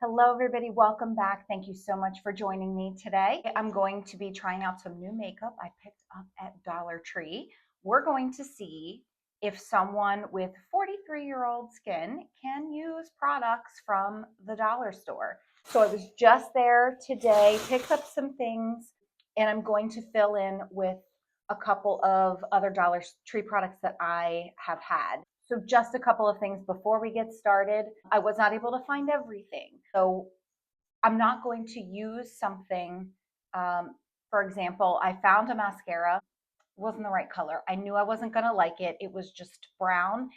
Hello, everybody. Welcome back. Thank you so much for joining me today. I'm going to be trying out some new makeup I picked up at Dollar Tree. We're going to see if someone with 43-year-old skin can use products from the dollar store. So I was just there today, picked up some things, and I'm going to fill in with a couple of other Dollar Tree products that I have had. So just a couple of things before we get started. I was not able to find everything. So I'm not going to use something. For example, I found a mascara, wasn't the right color. I knew I wasn't going to like it. It was just brown.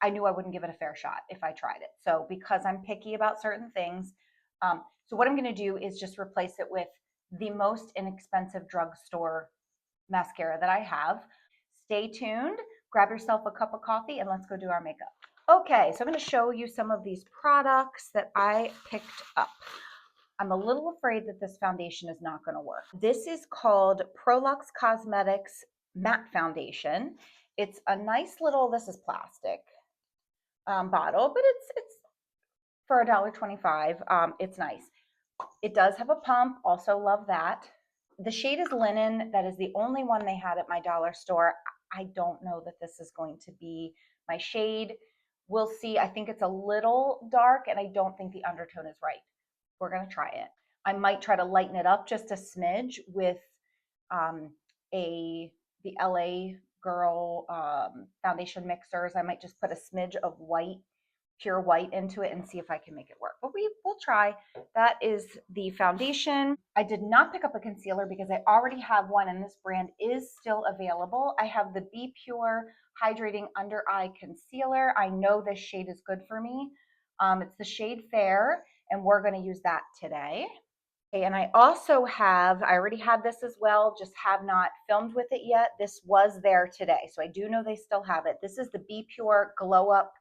I knew I wouldn't give it a fair shot if I tried it. So because I'm picky about certain things, so what I'm going to do is just replace it with the most inexpensive drugstore mascara that I have. Stay tuned, grab yourself a cup of coffee, and let's go do our makeup. Okay, so I'm going to show you some of these products that I picked up. I'm a little afraid that this foundation is not going to work. This is called Prolux Cosmetics Matte Foundation. It's a nice little, this is plastic bottle, but it's for $1.25. It's nice. It does have a pump, also love that. The shade is linen. That is the only one they had at my dollar store. I don't know that this is going to be my shade. We'll see. I think it's a little dark, and I don't think the undertone is right. We're going to try it. I might try to lighten it up just a smidge with um, the LA Girl foundation mixers. I might just put a smidge of white, pure white into it and see if I can make it work. But we'll try. That is the foundation. I did not pick up a concealer because I already have one, and this brand is still available. I have the Be Pure Hydrating Under Eye Concealer. I know this shade is good for me. It's the shade Fair, and we're going to use that today. Okay, and I also have, I already had this as well, just have not filmed with it yet. This was there today, so I do know they still have it. This is the Be Pure Glow Up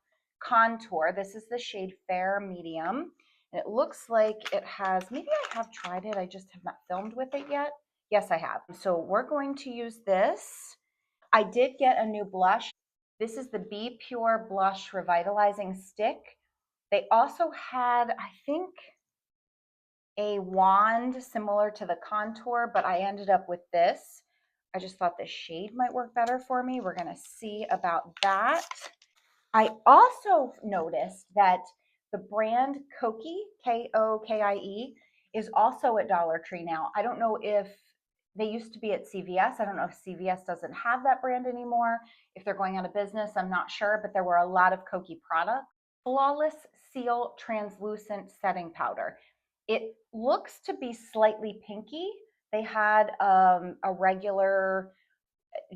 Contour. This is the shade Fair Medium. And it looks like it has, maybe I have tried it, I just have not filmed with it yet. Yes, I have. So we're going to use this. I did get a new blush. This is the Be Pure Blush Revitalizing Stick. They also had, I think, a wand similar to the contour, but I ended up with this. I just thought the shade might work better for me. We're going to see about that. I also noticed that the brand Kokie, Kokie, is also at Dollar Tree now. I don't know if they used to be at CVS. I don't know if CVS doesn't have that brand anymore. If they're going out of business, I'm not sure, but there were a lot of Kokie products. Flawless Seal Translucent Setting Powder. It looks to be slightly pinky. They had a regular,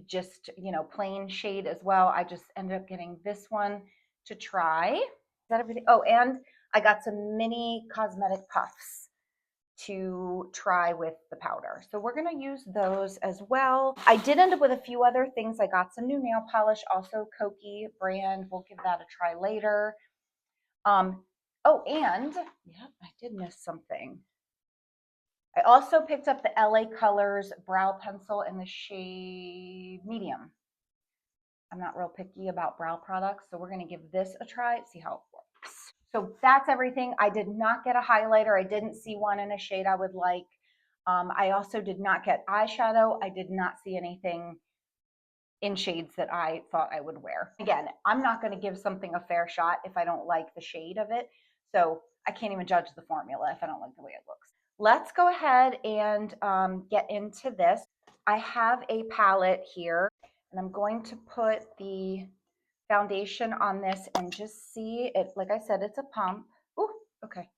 just, plain shade as well. I just ended up getting this one to try. Is that everything? Oh, and I got some mini cosmetic puffs to try with the powder. So we're going to use those as well. I did end up with a few other things. I got some new nail polish, also Kokie brand. We'll give that a try later. Oh, and yeah, I did miss something. I also picked up the LA Colors brow pencil in the shade medium. I'm not real picky about brow products, so we're going to give this a try, see how it works. So that's everything. I did not get a highlighter. I didn't see one in a shade I would like. I also did not get eyeshadow. I did not see anything in shades that I thought I would wear. Again, I'm not going to give something a fair shot if I don't like the shade of it. So I can't even judge the formula if I don't like the way it looks. Let's go ahead and get into this. I have a palette here, and I'm going to put the foundation on this and just see it. Like I said, it's a pump. Ooh, okay.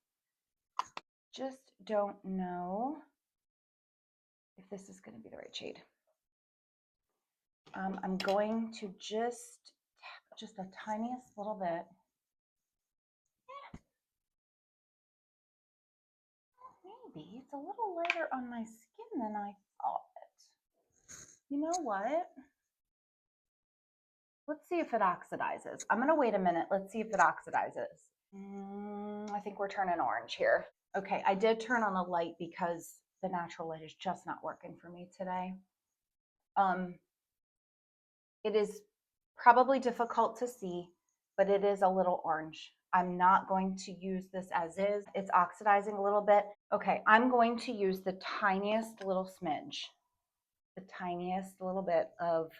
Just don't know if this is going to be the right shade. I'm going to just the tiniest little bit. Maybe it's a little lighter on my skin than I thought. You know what? Let's see if it oxidizes. I'm going to wait a minute. Let's see if it oxidizes. I think we're turning orange here. Okay, I did turn on a light because the natural light is just not working for me today. It is probably difficult to see, but it is a little orange. I'm not going to use this as is. It's oxidizing a little bit. Okay, I'm going to use the tiniest little smidge, the tiniest little bit of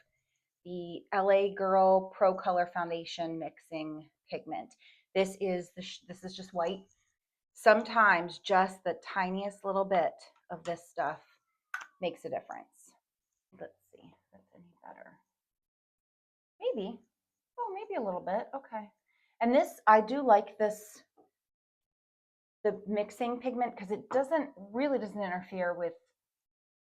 the LA Girl Pro Color Foundation Mixing Pigment. This is just white. Sometimes just the tiniest little bit of this stuff makes a difference. Let's see if that's any better. Maybe. Oh, maybe a little bit. Okay. And this, I do like this, the mixing pigment, because it really doesn't interfere with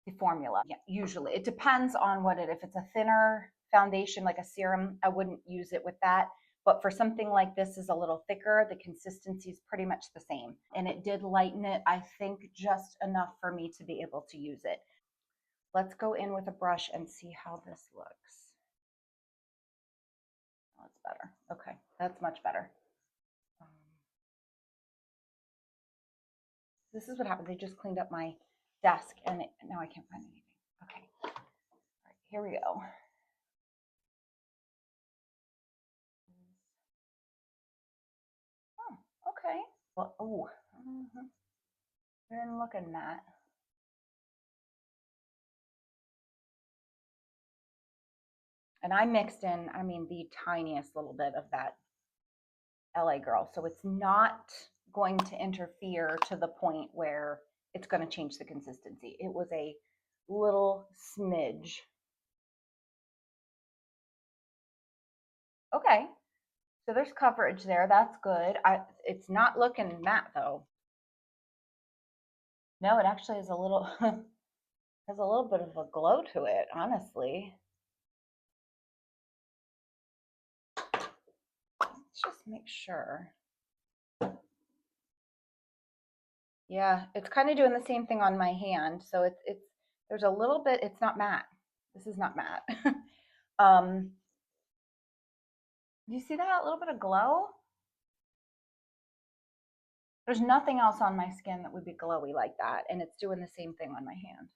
the formula. Yeah, usually. It depends on what if it's a thinner foundation, like a serum, I wouldn't use it with that. But for something like this is a little thicker, the consistency is pretty much the same. And it did lighten it, I think, just enough for me to be able to use it. Let's go in with a brush and see how this looks. Oh, it's better. Okay, that's much better. This is what happened. They just cleaned up my desk and now I can't find anything. Okay, all right, here we go. Oh, okay. Well, oh, didn't look in that. And I mixed in, I mean, the tiniest little bit of that LA Girl. So it's not going to interfere to the point where it's going to change the consistency. It was a little smidge. Okay. So there's coverage there. That's good. It's not looking matte though. No, it actually is a little has a little bit of a glow to it, honestly. Let's just make sure. Yeah, it's kind of doing the same thing on my hand. So it's there's a little bit, it's not matte. This is not matte. Do you see that? A little bit of glow? There's nothing else on my skin that would be glowy like that, and it's doing the same thing on my hand.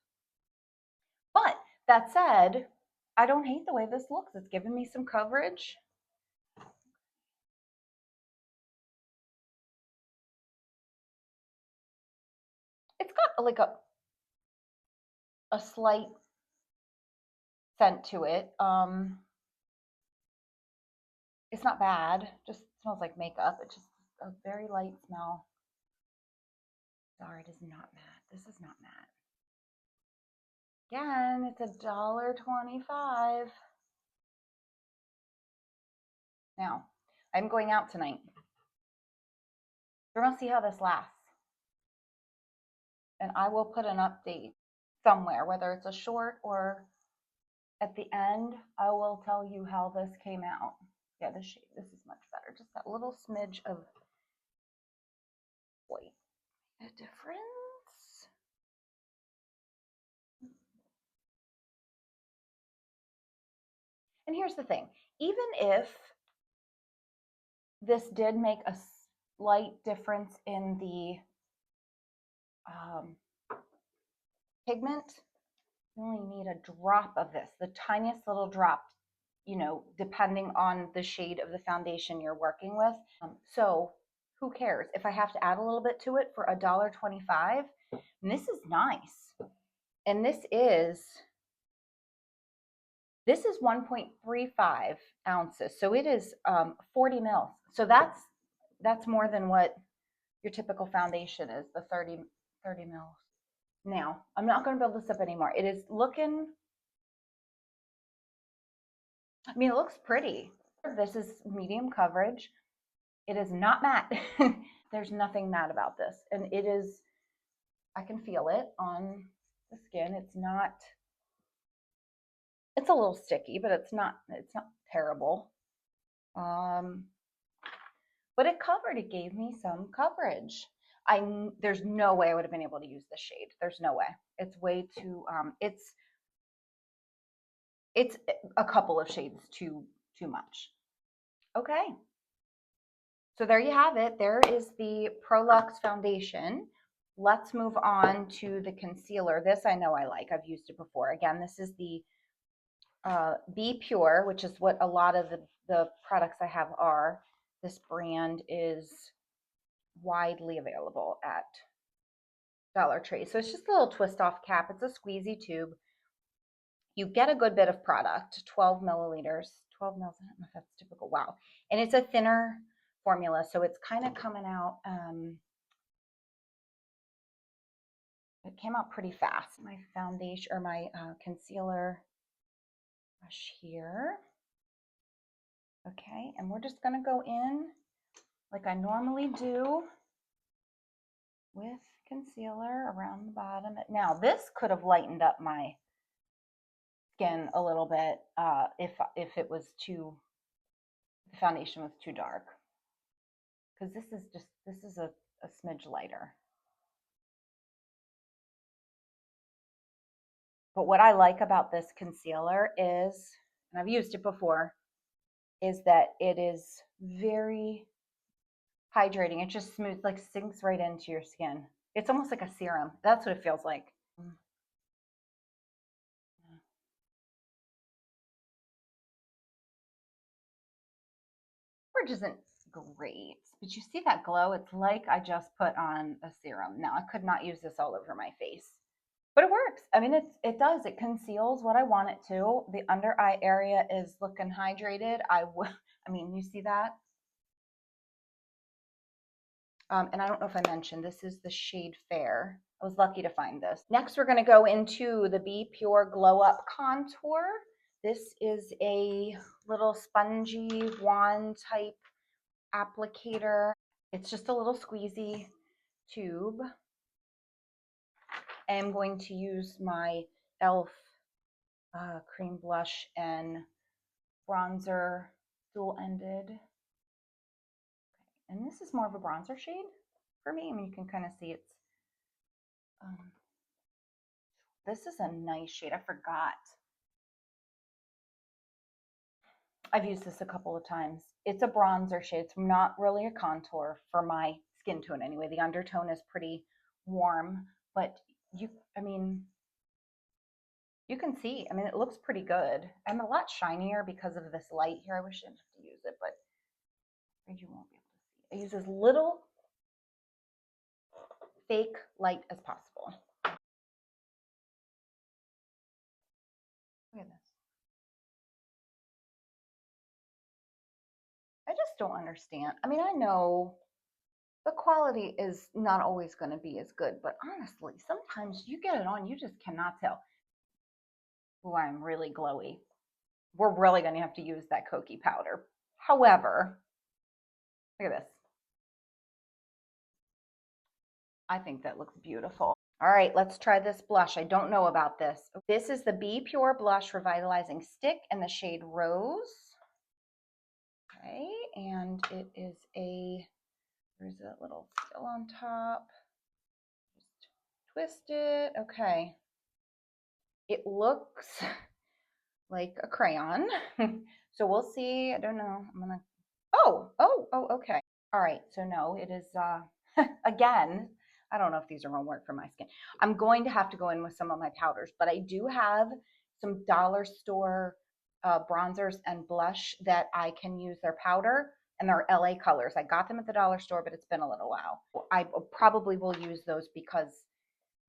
But that said, I don't hate the way this looks. It's giving me some coverage. It's got like a slight scent to it. It's not bad. Just smells like makeup. It's just a very light smell. Sorry, it is not matte. This is not matte. Again, it's $1.25. Now, I'm going out tonight. We're gonna see how this lasts. And I will put an update somewhere, whether it's a short or at the end, I will tell you how this came out. Yeah, this shade, this is much better. Just that little smidge of white. A difference. And here's the thing, even if this did make a slight difference in the pigment, you only need a drop of this, the tiniest little drop, you know, depending on the shade of the foundation you're working with. So who cares if I have to add a little bit to it for $1.25? And this is nice. And this is 1.35 ounces. So it is 40 mils. So that's more than what your typical foundation is, the 30 mils. Now, I'm not going to build this up anymore. It is looking, I mean, it looks pretty. This is medium coverage. It is not matte. There's nothing matte about this. And it is, I can feel it on the skin. It's not, it's a little sticky, but it's not terrible. But it covered, it gave me some coverage. There's no way I would have been able to use this shade. There's no way. It's way too, it's a couple of shades too much. Okay. So there you have it. There is the Prolux foundation. Let's move on to the concealer. This I know I like. I've used it before. Again, this is the Be Pure, which is what a lot of the products I have are. This brand is widely available at Dollar Tree. So it's just a little twist off cap. It's a squeezy tube. You get a good bit of product, 12 milliliters, 12 mils. I don't know if that's typical. Wow. And it's a thinner formula. So it's kind of coming out. It came out pretty fast. My foundation or my concealer brush here. Okay. And we're just going to go in like I normally do with concealer around the bottom. Now, this could have lightened up my skin a little bit if it was the foundation was too dark. Because this is a smidge lighter. But what I like about this concealer is, and I've used it before, is that it is very hydrating. It just smooths, like sinks right into your skin. It's almost like a serum. That's what it feels like. Coverage isn't great, but you see that glow? It's like I just put on a serum. Now, I could not use this all over my face, but it works. I mean, it does. It conceals what I want it to. The under eye area is looking hydrated. I mean, you see that? And I don't know if I mentioned, this is the shade Fair. I was lucky to find this. Next, we're going to go into the Be Pure Glow Up Contour. This is a little spongy wand type applicator. It's just a little squeezy tube. I'm going to use my e.l.f. Cream blush and bronzer dual-ended. And this is more of a bronzer shade for me. I mean, you can kind of see it's, this is a nice shade. I forgot. I've used this a couple of times. It's a bronzer shade. It's not really a contour for my skin tone anyway. The undertone is pretty warm, but I mean, you can see, I mean, it looks pretty good. I'm a lot shinier because of this light here. I wish I didn't have to use it, but you won't be able to see. I use as little fake light as possible. Look at this. I just don't understand. I mean, I know the quality is not always going to be as good, but honestly, sometimes you get it on, you just cannot tell. Oh, I'm really glowy. We're really going to have to use that Koki powder. However, look at this. I think that looks beautiful. All right, let's try this blush. I don't know about this. This is the Be Pure Blush Revitalizing Stick in the shade Rose. Okay, and it is there's a little still on top. Just twist it. Okay. It looks like a crayon. So we'll see. I don't know. I'm gonna, okay. All right, so no, it is, again, I don't know if these are gonna work for my skin. I'm going to have to go in with some of my powders, but I do have some dollar store bronzers and blush that I can use their powder, and they're LA colors. I got them at the dollar store, but it's been a little while. I probably will use those because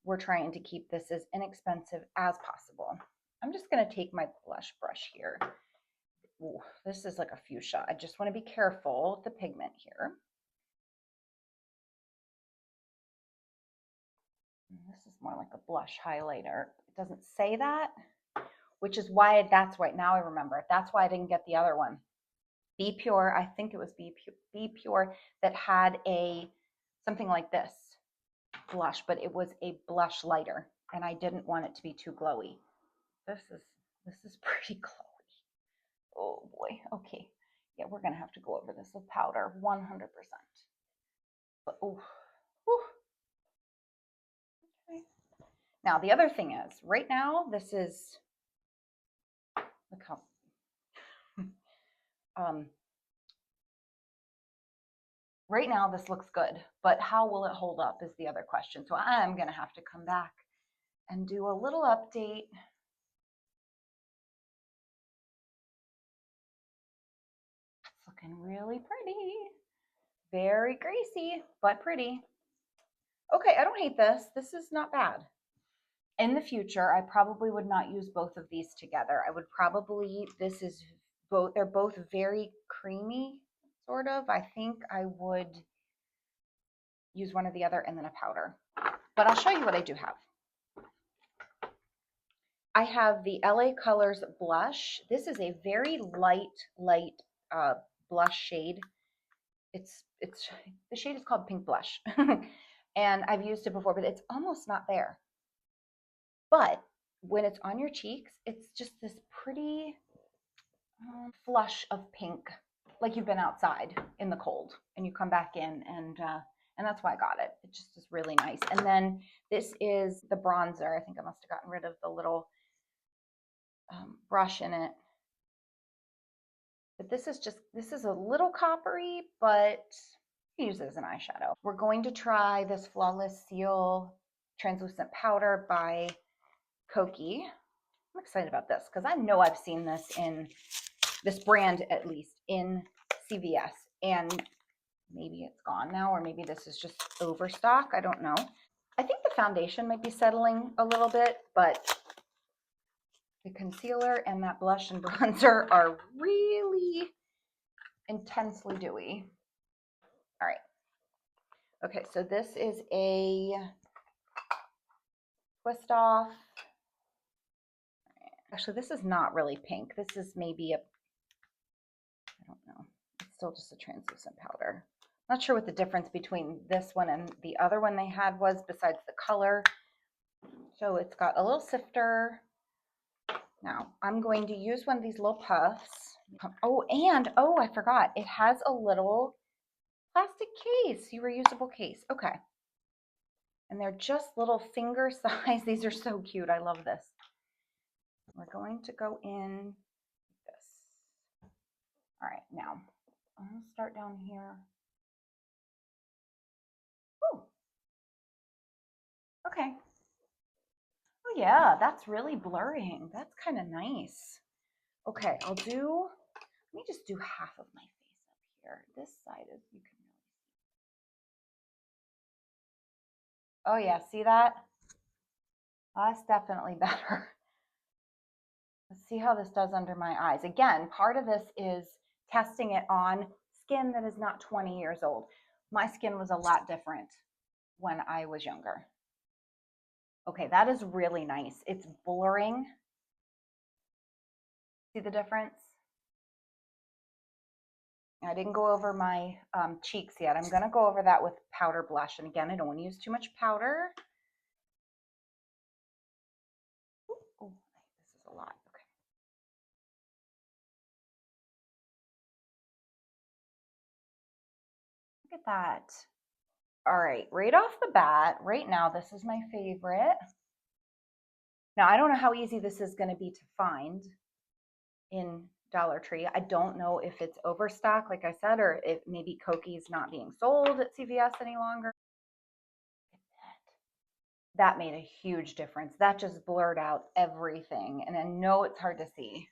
we're trying to keep this as inexpensive as possible. I'm just gonna take my blush brush here. Ooh, this is like a fuchsia. I just want to be careful with the pigment here. And this is more like a blush highlighter. It doesn't say that, which is why that's right now I remember it. That's why I didn't get the other one. Be Pure, I think it was Be Pure that had something like this blush, but it was a blush lighter, and I didn't want it to be too glowy. This is pretty glowy. Oh boy. Okay. Yeah, we're gonna have to go over this with powder, 100%. But oh, okay. Now the other thing is, right now this is, look how right now this looks good, but how will it hold up is the other question. So I'm gonna have to come back and do a little update. It's looking really pretty. Very greasy, but pretty. Okay, I don't hate this. This is not bad. In the future, I probably would not use both of these together. I would probably, this is both, they're both very creamy, sort of. I think I would use one or the other and then a powder. But I'll show you what I do have. I have the LA Colors blush. This is a very light blush shade. It's the shade is called Pink Blush. And I've used it before, but it's almost not there. But when it's on your cheeks, it's just this pretty flush of pink, like you've been outside in the cold and you come back in, and that's why I got it. It just is really nice. And then this is the bronzer. I think I must have gotten rid of the little brush in it. But this is a little coppery, but you can use it as an eyeshadow. We're going to try this Flawless Seal translucent powder by Kokie. I'm excited about this because I know I've seen this in this brand, at least in CVS, and maybe it's gone now, or maybe this is just overstock. I don't know. I think the foundation might be settling a little bit, but the concealer and that blush and bronzer are really intensely dewy. All right. Okay, so this is a twist off. Actually, this is not really pink. This is maybe a, I don't know. It's still just a translucent powder. Not sure what the difference between this one and the other one they had was besides the color. So it's got a little sifter. Now I'm going to use one of these little puffs. Oh, and oh, I forgot. It has a little plastic case, reusable case. Okay. And they're just little finger size. These are so cute. I love this. We're going to go in this. All right, now I'm going to start down here. Ooh. Okay. Oh yeah, that's really blurring. That's kind of nice. Okay, let me just do half of my face up here. This side is, you can really see. Oh yeah, see that? Oh, that's definitely better. Let's see how this does under my eyes. Again, part of this is testing it on skin that is not 20 years old. My skin was a lot different when I was younger. Okay, that is really nice. It's blurring. See the difference? I didn't go over my cheeks yet. I'm going to go over that with powder blush. And again, I don't want to use too much powder. Oh, this is a lot. Okay. Look at that. All right, right off the bat, right now, this is my favorite. Now, I don't know how easy this is going to be to find in Dollar Tree. I don't know if it's overstock, like I said, or if maybe Kokie's not being sold at CVS any longer. That made a huge difference. That just blurred out everything. And I know it's hard to see.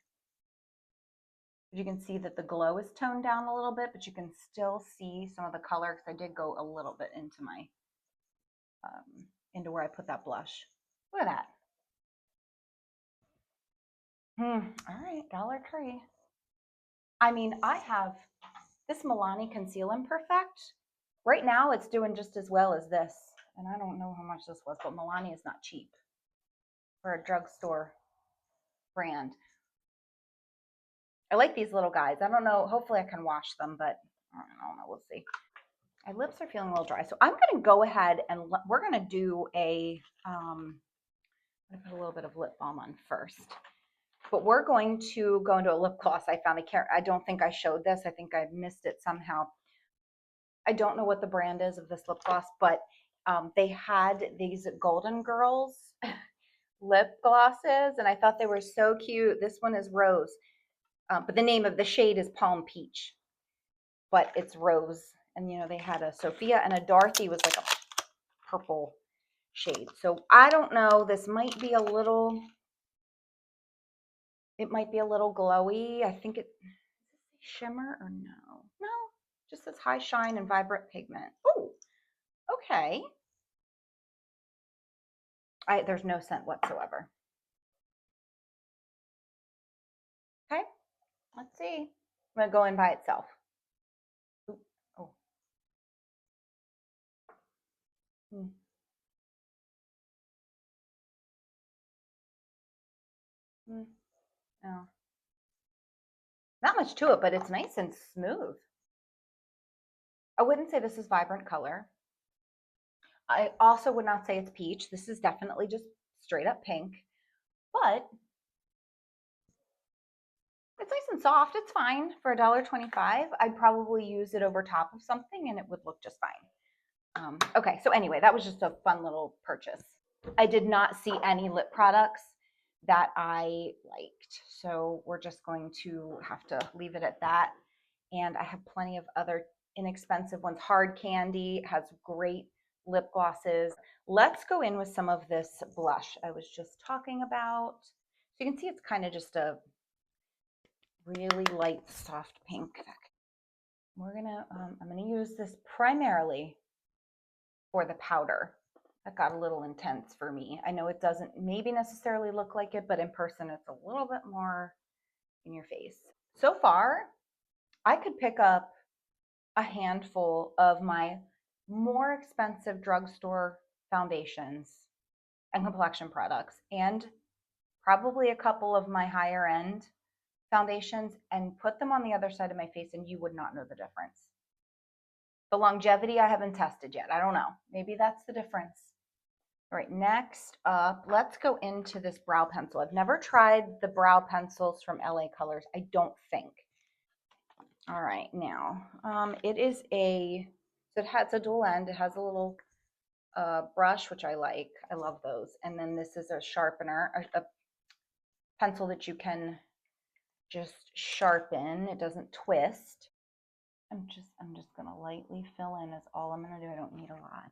You can see that the glow is toned down a little bit, but you can still see some of the color because I did go a little bit into my, into where I put that blush. Look at that. All right, Dollar Tree. I mean, I have this Milani Conceal Imperfect. Right now, it's doing just as well as this. And I don't know how much this was, but Milani is not cheap for a drugstore brand. I like these little guys. I don't know. Hopefully, I can wash them, but I don't know. We'll see. My lips are feeling a little dry. So I'm going to go ahead and we're going to do a, I'm going to put a little bit of lip balm on first. But we're going to go into a lip gloss I found. I don't think I showed this. I think I missed it somehow. I don't know what the brand is of this lip gloss, but they had these Golden Girls lip glosses, and I thought they were so cute. This one is rose, but the name of the shade is Palm Peach, but it's rose. And, you know, they had a Sophia and a Dorothy was like a purple shade. So I don't know. This might be a little, it might be a little glowy. I think it, is this shimmer or no? No, Just says high shine and vibrant pigment. Oh, okay. There's no scent whatsoever. Okay, let's see. I'm gonna go in by itself. Ooh, oh. Mm, mm, no. Not much to it, but it's nice and smooth. I wouldn't say this is vibrant color. I also would not say it's peach. This is definitely just straight up pink, but it's nice and soft. It's fine for $1.25. I'd probably use it over top of something and it would look just fine. Okay, so anyway, that was just a fun little purchase. I did not see any lip products that I liked, so we're just going to have to leave it at that. And I have plenty of other inexpensive ones. Hard Candy has great lip glosses. Let's go in with some of this blush I was just talking about. So you can see it's kind of just a really light, soft pink. I'm gonna use this primarily for the powder. That got a little intense for me. I know it doesn't maybe necessarily look like it, but in person it's a little bit more in your face. So far, I could pick up a handful of my more expensive drugstore foundations and complexion products and probably a couple of my higher end foundations and put them on the other side of my face and you would not know the difference. The longevity I haven't tested yet. I don't know. Maybe that's the difference. All right, next up, let's go into this brow pencil. I've never tried the brow pencils from LA Colors, I don't think. All right, now, it is so it has a dual end. It has a little brush, which I like. I love those. And then this is a sharpener, a pencil that you can just sharpen. It doesn't twist. I'm just gonna lightly fill in is all I'm gonna do. I don't need a lot.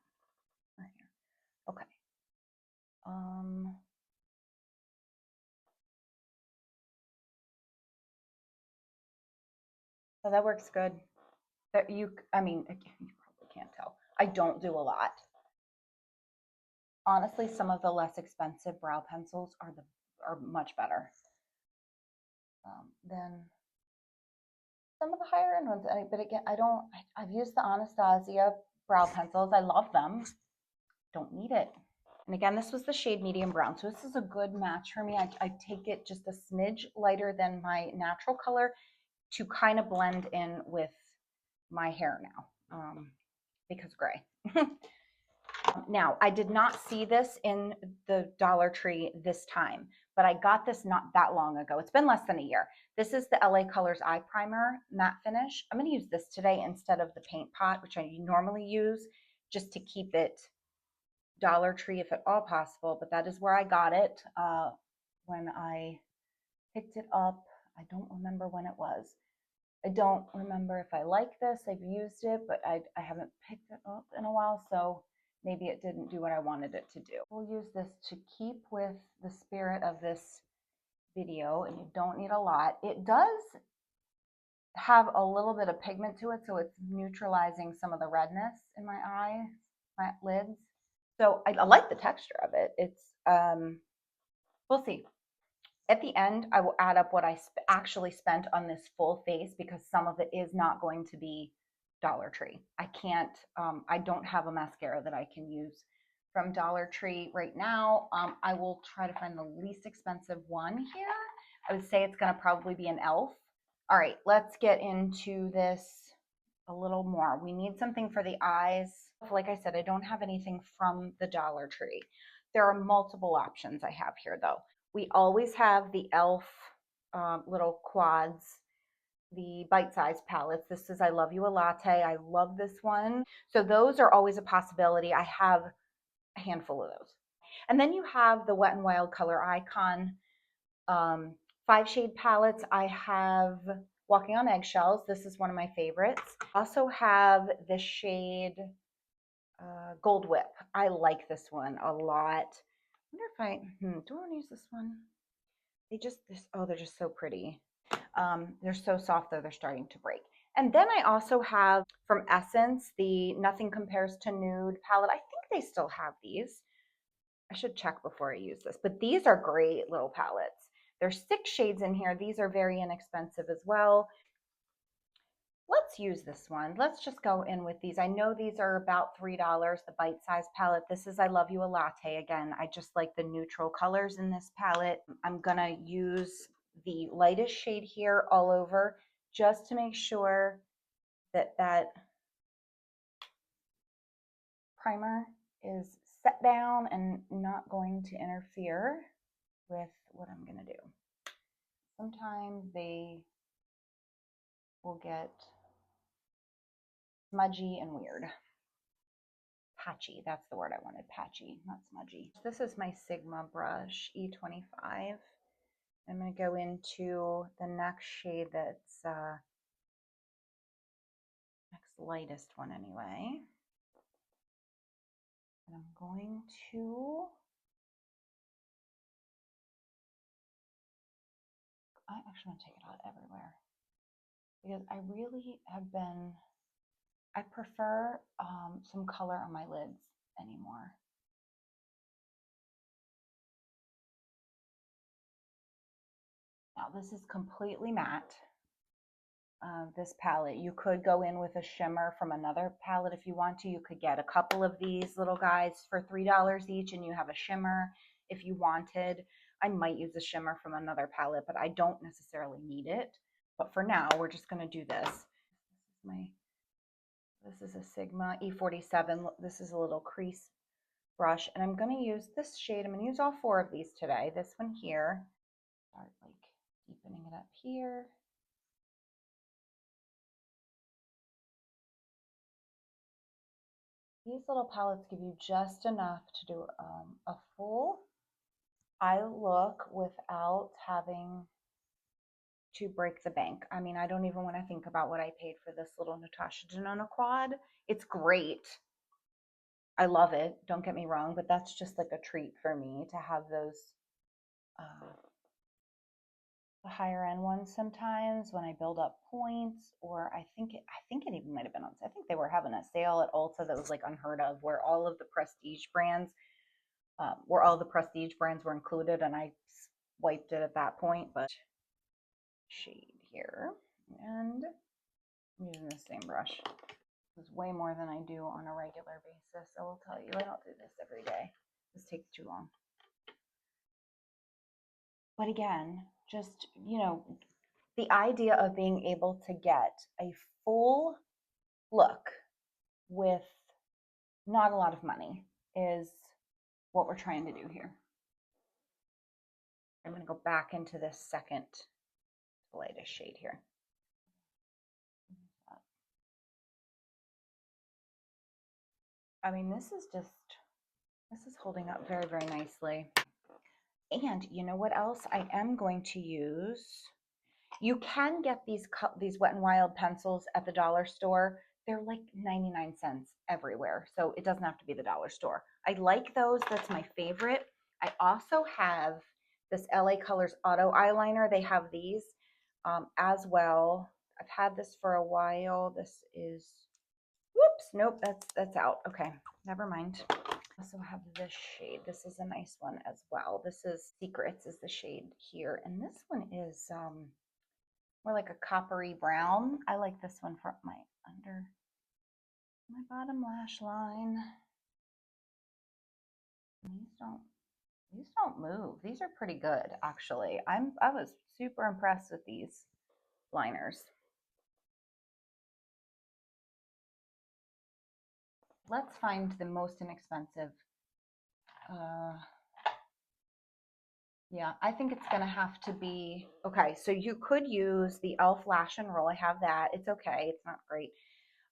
Right here. Okay. So that works good. I mean, you probably can't tell. I don't do a lot. Honestly, some of the less expensive brow pencils are much better than some of the higher end ones. But again, I've used the Anastasia brow pencils. I love them. Don't need it. And again, this was the shade medium brown. So this is a good match for me. I take it just a smidge lighter than my natural color to kind of blend in with my hair now because gray. Now, I did not see this in the Dollar Tree this time, but I got this not that long ago. It's been less than a year. This is the LA Colors Eye Primer Matte Finish. I'm going to use this today instead of the paint pot, which I normally use just to keep it Dollar Tree if at all possible, but that is where I got it when I picked it up. I don't remember when it was. I don't remember if I like this. I've used it, but I haven't picked it up in a while, so maybe it didn't do what I wanted it to do. We'll use this to keep with the spirit of this video, and you don't need a lot. It does have a little bit of pigment to it, so it's neutralizing some of the redness in my eyes, my lids. So I like the texture of it. We'll see. At the end, I will add up what I actually spent on this full face because some of it is not going to be Dollar Tree. I can't, I don't have a mascara that I can use from Dollar Tree right now. I will try to find the least expensive one here. I would say it's going to probably be an e.l.f. All right, let's get into this a little more. We need something for the eyes. Like I said, I don't have anything from the Dollar Tree. There are multiple options I have here though. We always have the e.l.f. Little quads, the bite-sized palettes. This is I Love You a Latte. I love this one. So those are always a possibility. I have a handful of those. And then you have the Wet n Wild Color Icon 5-shade palettes. I have Walking on Eggshells. This is one of my favorites. I also have the shade Gold Whip. I like this one a lot. I wonder if do I want to use this one? They're just so pretty. They're so soft though, they're starting to break. And then I also have from Essence, the Nothing Compares to Nude palette. I think they still have these. I should check before I use this, but these are great little palettes. There's 6 shades in here. These are very inexpensive as well. Let's use this one. Let's just go in with these. I know these are about $3, the bite-size palette. This is I Love You a Latte. Again, I just like the neutral colors in this palette. I'm gonna use the lightest shade here all over just to make sure that that primer is set down and not going to interfere with what I'm gonna do. Sometimes they will get smudgy and weird. Patchy, that's the word I wanted, patchy, not smudgy. This is my Sigma brush, E25. I'm going to go into the next shade that's next lightest one anyway. And I'm going to, I actually want to take it out everywhere because I really have been, I prefer some color on my lids anymore. Now this is completely matte. This palette. You could go in with a shimmer from another palette if you want to. You could get a couple of these little guys for $3 each and you have a shimmer if you wanted. I might use a shimmer from another palette, but I don't necessarily need it. But for now, we're just going to do this. This is a Sigma E47. This is a little crease brush, and I'm going to use this shade. I'm going to use all 4 of these today. This one here. Start like deepening it up here. These little palettes give you just enough to do a full eye look without having to break the bank. I mean, I don't even want to think about what I paid for this little Natasha Denona quad. It's great. I love it. Don't get me wrong, but that's just like a treat for me to have those the higher end ones sometimes when I build up points, or I think it even might have been on. I think they were having a sale at Ulta that was like unheard of, where all of the prestige brands were included, and I wiped it at that point. But shade here, and I'm using the same brush. This is way more than I do on a regular basis. I will tell you, I don't do this every day. This takes too long. But again, just, you know, the idea of being able to get a full look with not a lot of money is what we're trying to do here. I'm going to go back into this second lightest shade here. I mean, this is holding up very, very nicely. And you know what else I am going to use? You can get these Wet n Wild pencils at the dollar store. They're like 99 cents everywhere, so it doesn't have to be the dollar store. I like those. That's my favorite. I also have this LA Colors Auto Eyeliner. They have these as well. I've had this for a while. This is, whoops, nope, that's out. Okay, never mind. I also have this shade. This is a nice one as well. This is Secrets is the shade here, and this one is more like a coppery brown. I like this one for my under my bottom lash line. These don't move. These are pretty good actually. I was super impressed with these liners. Let's find the most inexpensive. Yeah, I think it's gonna have to be, okay, so you could use the e.l.f. Lash and Roll. I have that. It's okay. It's not great.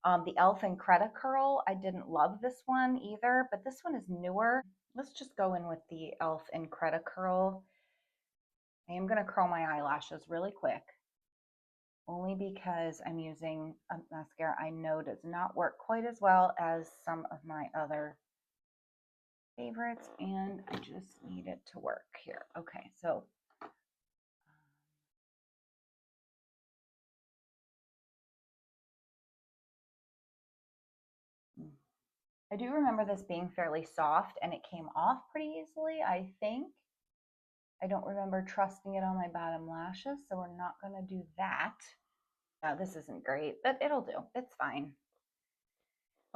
The e.l.f. Incredi Curl, I didn't love this one either, but this one is newer. Let's just go in with the e.l.f. Incredi Curl. I am gonna curl my eyelashes really quick, only because I'm using a mascara I know does not work quite as well as some of my other favorites, and I just need it to work here. Okay, so I do remember this being fairly soft and it came off pretty easily, I think. I don't remember trusting it on my bottom lashes, so we're not going to do that. This isn't great, but it'll do. It's fine.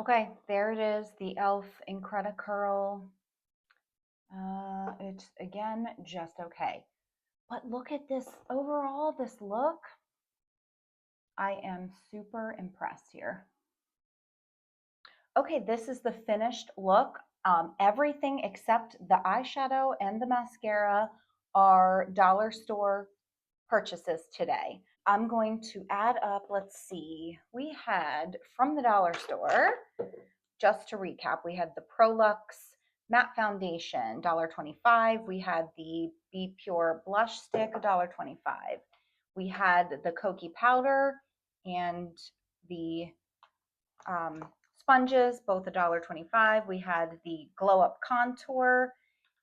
Okay, there it is, the e.l.f. Incredicurl. It's, again, just okay. But look at this overall, this look. I am super impressed here. Okay, this is the finished look. Everything except the eyeshadow and the mascara are dollar store purchases today. I'm going to add up, let's see, we had from the dollar store, just to recap, we had the Prolux matte foundation, $1.25. We had the Be Pure blush stick, $1.25. We had the Kokie powder and the sponges, both $1.25. We had the Glow Up Contour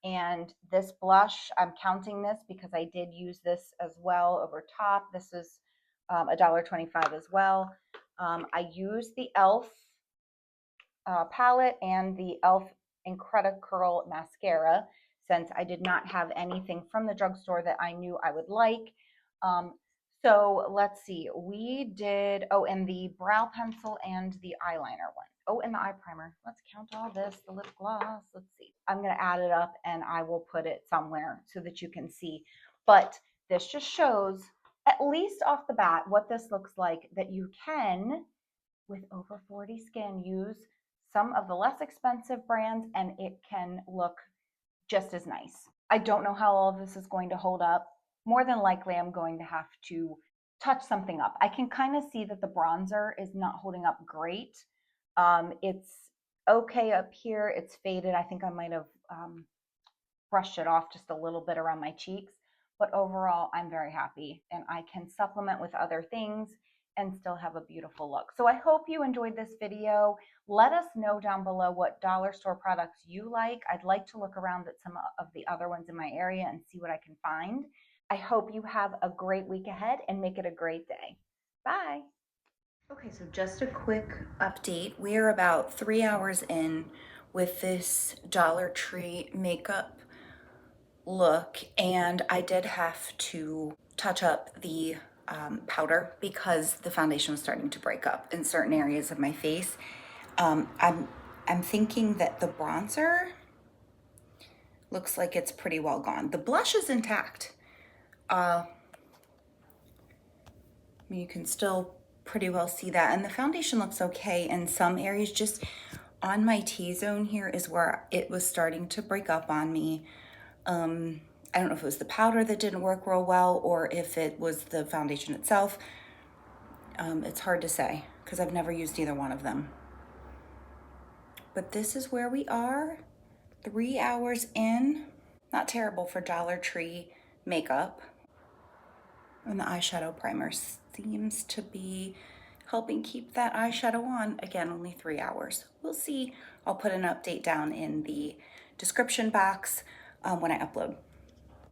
and this blush. I'm counting this because I did use this as well over top. This is $1.25 as well. I used the e.l.f. Palette and the e.l.f. Incredicurl mascara since I did not have anything from the drugstore that I knew I would like. So let's see, we did, oh, and the brow pencil and the eyeliner one. Oh, and the eye primer. Let's count all this, the lip gloss. Let's see. I'm going to add it up and I will put it somewhere so that you can see. But this just shows, at least off the bat, what this looks like, that you can, with over 40 skin, use some of the less expensive brands and it can look just as nice. I don't know how all of this is going to hold up. More than likely, I'm going to have to touch something up. I can kind of see that the bronzer is not holding up great. It's okay up here. It's faded. I think I might have brushed it off just a little bit around my cheeks. But overall, I'm very happy and I can supplement with other things and still have a beautiful look. So I hope you enjoyed this video. Let us know down below what dollar store products you like. I'd like to look around at some of the other ones in my area and see what I can find. I hope you have a great week ahead and make it a great day. Bye. Okay, so just a quick update. We are about 3 hours in with this Dollar Tree makeup look, and I did have to touch up the powder because the foundation was starting to break up in certain areas of my face. I'm thinking that the bronzer looks like it's pretty well gone. The blush is intact. You can still pretty well see that, and the foundation looks okay in some areas. Just on my T-zone here is where it was starting to break up on me. I don't know if it was the powder that didn't work real well or if it was the foundation itself. It's hard to say because I've never used either one of them. But this is where we are, 3 hours in. Not terrible for Dollar Tree makeup. And the eyeshadow primer seems to be helping keep that eyeshadow on. Again, only 3 hours. We'll see. I'll put an update down in the description box when I upload.